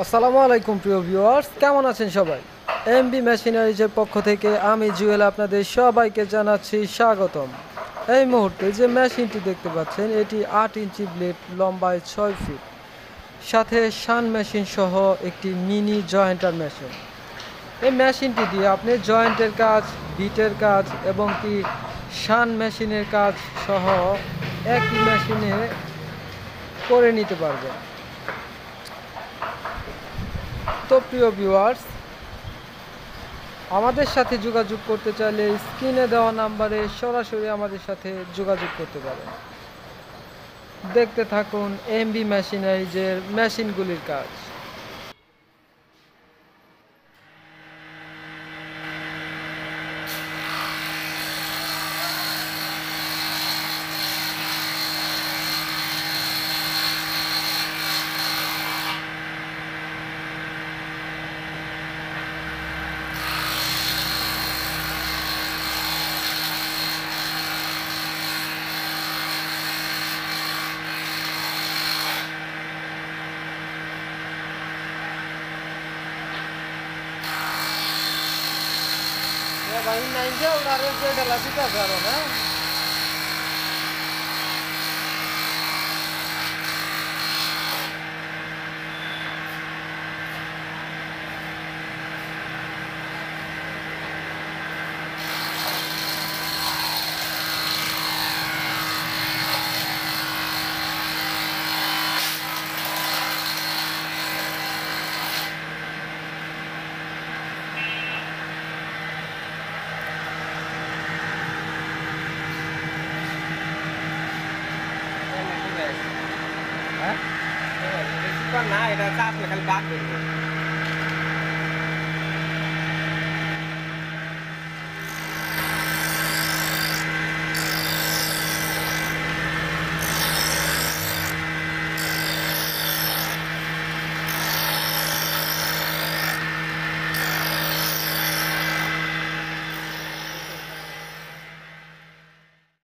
আসসালামু আলাইকুম প্রিয় ভিউয়ার্স, কেমন আছেন সবাই? এমবি মেশিনারিজের পক্ষ থেকে আমি জুয়েল আপনাদের সবাইকে জানাচ্ছি স্বাগতম। এই মুহূর্তে যে মেশিনটি দেখতে পাচ্ছেন এটি 8 ইঞ্চি ব্লেড, লম্বায় 6 ফিট, সাথে শান মেশিন সহ একটি মিনি জয়েন্টার মেশিন। এই মেশিনটি দিয়ে আপনি জয়েন্টের কাজ, বিটের কাজ এবং কি শান মেশিনের কাজ সহ একই মেশিনে করে নিতে পারবেন। তো প্রিয় ভিউয়ার্স, আমাদের সাথে যোগাযোগ করতে চাইলে স্ক্রিনে দেওয়া নাম্বারে সরাসরি আমাদের সাথে যোগাযোগ করতে পারেন। দেখতে থাকুন এমবি মেশিনারিজের মেশিনগুলির কাজ। Ya bang, ini aja udah ada dalam kita sekarang, ya. হ্যাঁ? না এটা চাপ না খালি বাদ করবো